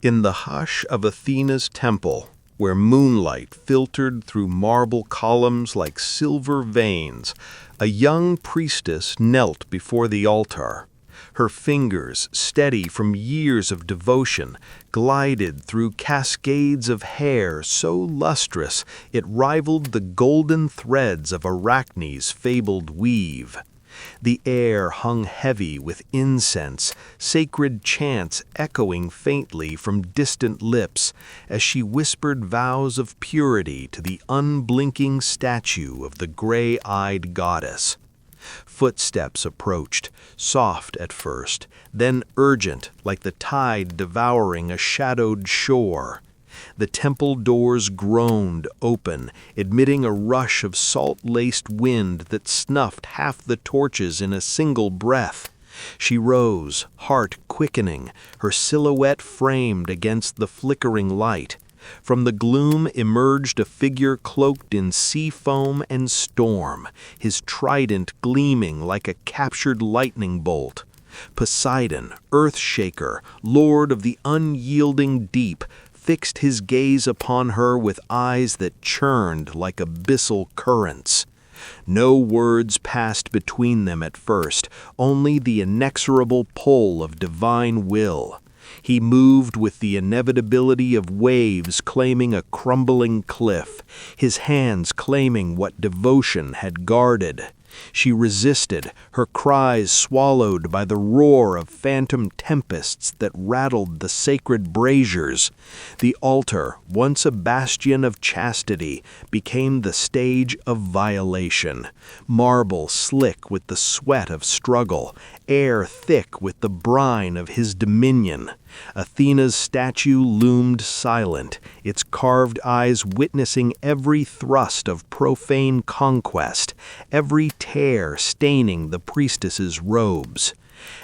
In the hush of Athena's temple, where moonlight filtered through marble columns like silver veins, a young priestess knelt before the altar. Her fingers, steady from years of devotion, glided through cascades of hair so lustrous it rivaled the golden threads of Arachne's fabled weave. The air hung heavy with incense, sacred chants echoing faintly from distant lips as she whispered vows of purity to the unblinking statue of the gray-eyed goddess. Footsteps approached, soft at first, then urgent like the tide devouring a shadowed shore. The temple doors groaned open, admitting a rush of salt-laced wind that snuffed half the torches in a single breath. She rose, heart quickening, her silhouette framed against the flickering light. From the gloom emerged a figure cloaked in sea foam and storm, his trident gleaming like a captured lightning bolt. Poseidon, earth-shaker, lord of the unyielding deep, fixed his gaze upon her with eyes that churned like abyssal currents. No words passed between them at first, only the inexorable pull of divine will. He moved with the inevitability of waves claiming a crumbling cliff, his hands claiming what devotion had guarded. She resisted, her cries swallowed by the roar of phantom tempests that rattled the sacred braziers. The altar, once a bastion of chastity, became the stage of violation. Marble slick with the sweat of struggle, air thick with the brine of his dominion. Athena's statue loomed silent, its carved eyes witnessing every thrust of profane conquest, every tear staining the priestess's robes.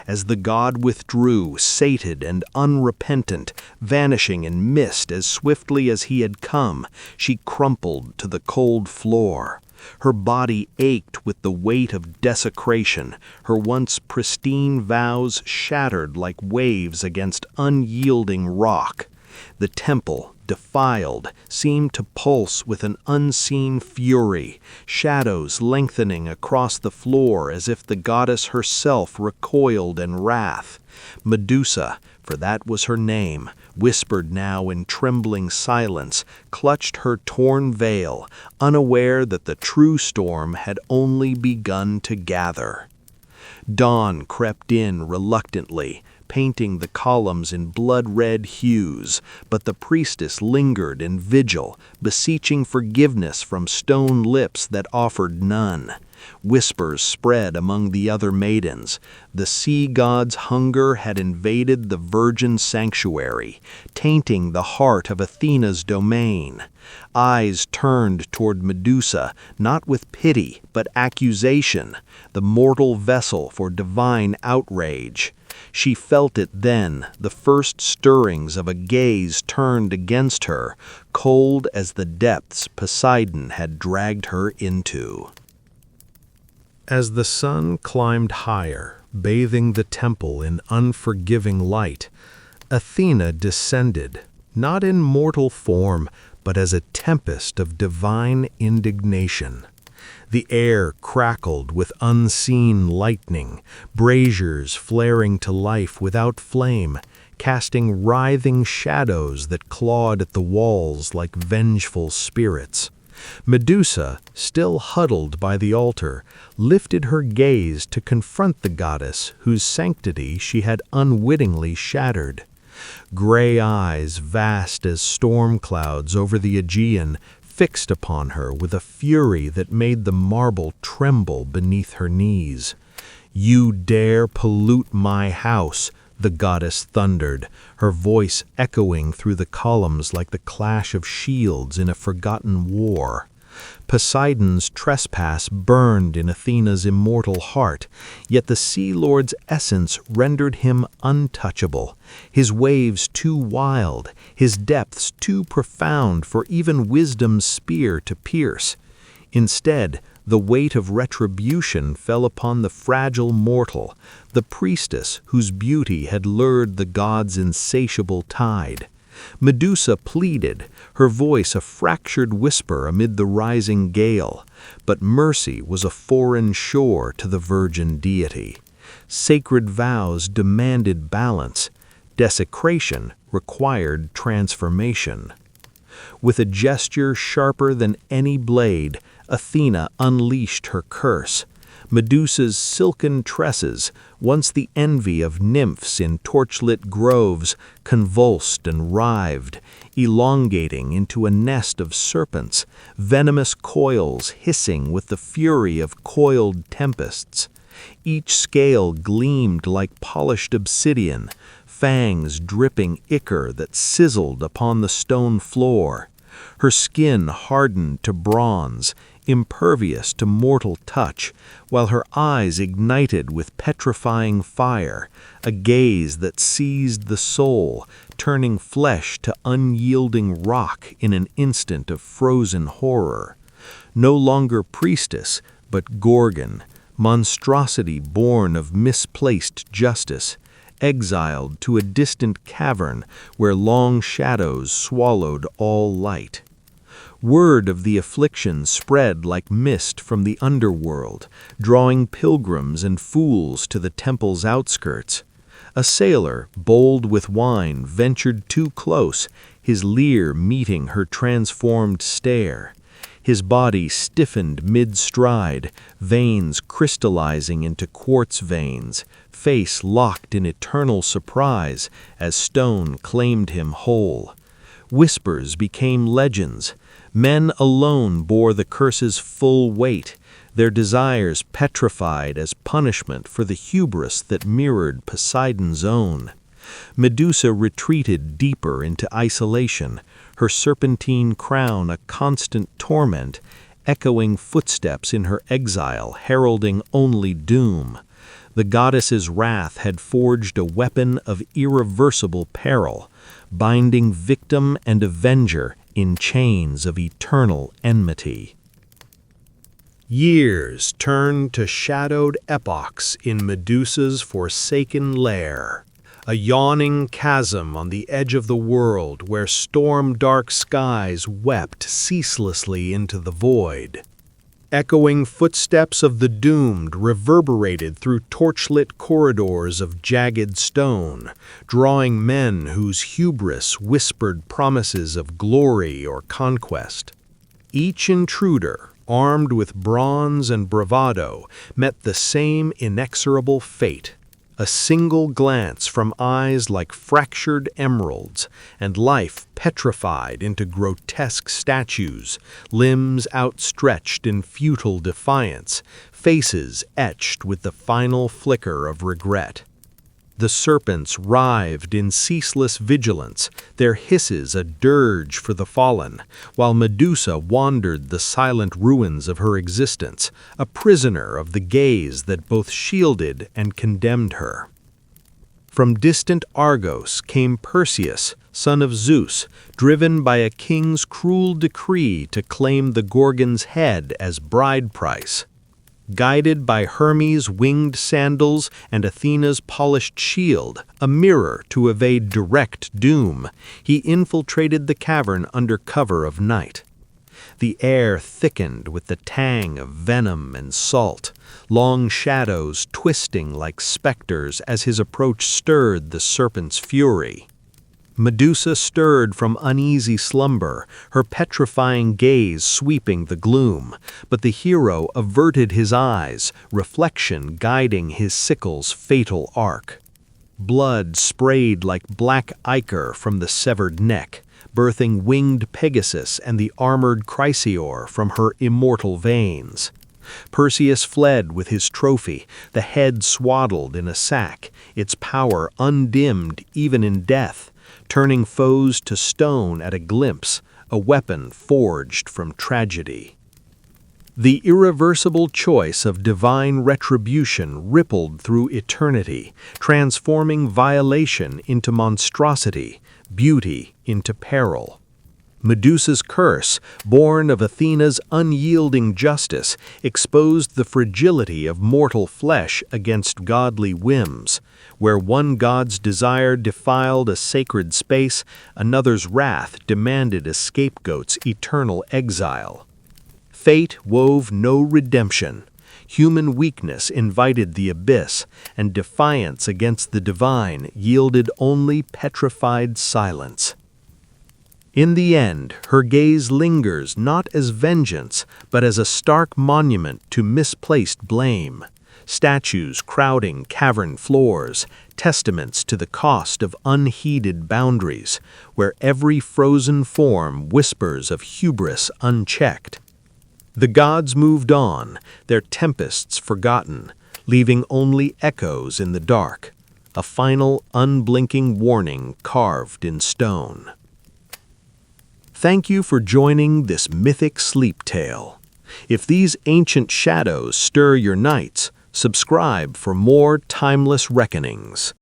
As the god withdrew, sated and unrepentant, vanishing in mist as swiftly as he had come, she crumpled to the cold floor. Her body ached with the weight of desecration, her once pristine vows shattered like waves against unyielding rock. The temple, defiled, seemed to pulse with an unseen fury, shadows lengthening across the floor as if the goddess herself recoiled in wrath. Medusa, for that was her name, whispered now in trembling silence, clutched her torn veil, unaware that the true storm had only begun to gather. Dawn crept in reluctantly, painting the columns in blood-red hues, but the priestess lingered in vigil, beseeching forgiveness from stone lips that offered none. Whispers spread among the other maidens. The sea god's hunger had invaded the virgin sanctuary, tainting the heart of Athena's domain. Eyes turned toward Medusa, not with pity, but accusation, the mortal vessel for divine outrage. She felt it then, the first stirrings of a gaze turned against her, cold as the depths Poseidon had dragged her into. As the sun climbed higher, bathing the temple in unforgiving light, Athena descended, not in mortal form, but as a tempest of divine indignation. The air crackled with unseen lightning, braziers flaring to life without flame, casting writhing shadows that clawed at the walls like vengeful spirits. Medusa, still huddled by the altar, lifted her gaze to confront the goddess whose sanctity she had unwittingly shattered. Gray eyes, vast as storm clouds over the Aegean, fixed upon her with a fury that made the marble tremble beneath her knees. "You dare pollute my house," the goddess thundered, her voice echoing through the columns like the clash of shields in a forgotten war. Poseidon's trespass burned in Athena's immortal heart, yet the Sea Lord's essence rendered him untouchable, his waves too wild, his depths too profound for even wisdom's spear to pierce. Instead, The weight of retribution fell upon the fragile mortal, the priestess whose beauty had lured the gods' insatiable tide. Medusa pleaded, her voice a fractured whisper amid the rising gale, but mercy was a foreign shore to the virgin deity. Sacred vows demanded balance, desecration required transformation. With a gesture sharper than any blade, Athena unleashed her curse. Medusa's silken tresses, once the envy of nymphs in torchlit groves, convulsed and writhed, elongating into a nest of serpents, venomous coils hissing with the fury of coiled tempests. Each scale gleamed like polished obsidian, fangs dripping ichor that sizzled upon the stone floor. Her skin hardened to bronze, impervious to mortal touch, while her eyes ignited with petrifying fire, a gaze that seized the soul, turning flesh to unyielding rock in an instant of frozen horror. No longer priestess, but Gorgon, monstrosity born of misplaced justice, exiled to a distant cavern where long shadows swallowed all light. Word of the affliction spread like mist from the underworld, drawing pilgrims and fools to the temple's outskirts. A sailor, bold with wine, ventured too close, his leer meeting her transformed stare. His body stiffened mid-stride, veins crystallizing into quartz veins, face locked in eternal surprise as stone claimed him whole. Whispers became legends. Men alone bore the curse's full weight, their desires petrified as punishment for the hubris that mirrored Poseidon's own. Medusa retreated deeper into isolation, her serpentine crown a constant torment, echoing footsteps in her exile heralding only doom. The goddess's wrath had forged a weapon of irreversible peril, binding victim and avenger in chains of eternal enmity. Years turned to shadowed epochs in Medusa's forsaken lair, a yawning chasm on the edge of the world where storm-dark skies wept ceaselessly into the void. Echoing footsteps of the doomed reverberated through torchlit corridors of jagged stone, drawing men whose hubris whispered promises of glory or conquest. Each intruder, armed with bronze and bravado, met the same inexorable fate. A single glance from eyes like fractured emeralds, and life petrified into grotesque statues, limbs outstretched in futile defiance, faces etched with the final flicker of regret. The serpents writhed in ceaseless vigilance, their hisses a dirge for the fallen, while Medusa wandered the silent ruins of her existence, a prisoner of the gaze that both shielded and condemned her. From distant Argos came Perseus, son of Zeus, driven by a king's cruel decree to claim the Gorgon's head as bride price. Guided by Hermes' winged sandals and Athena's polished shield, a mirror to evade direct doom, he infiltrated the cavern under cover of night. The air thickened with the tang of venom and salt, long shadows twisting like specters as his approach stirred the serpent's fury. Medusa stirred from uneasy slumber, her petrifying gaze sweeping the gloom, but the hero averted his eyes, reflection guiding his sickle's fatal arc. Blood sprayed like black ichor from the severed neck, birthing winged Pegasus and the armored Chrysaor from her immortal veins. Perseus fled with his trophy, the head swaddled in a sack, its power undimmed even in death, turning foes to stone at a glimpse, a weapon forged from tragedy. The irreversible choice of divine retribution rippled through eternity, transforming violation into monstrosity, beauty into peril. Medusa's curse, born of Athena's unyielding justice, exposed the fragility of mortal flesh against godly whims. Where one god's desire defiled a sacred space, another's wrath demanded a scapegoat's eternal exile. Fate wove no redemption. Human weakness invited the abyss, and defiance against the divine yielded only petrified silence. In the end, her gaze lingers not as vengeance, but as a stark monument to misplaced blame. Statues crowding cavern floors, testaments to the cost of unheeded boundaries, where every frozen form whispers of hubris unchecked. The gods moved on, their tempests forgotten, leaving only echoes in the dark, a final unblinking warning carved in stone. Thank you for joining this mythic sleep tale. If these ancient shadows stir your nights, subscribe for more timeless reckonings.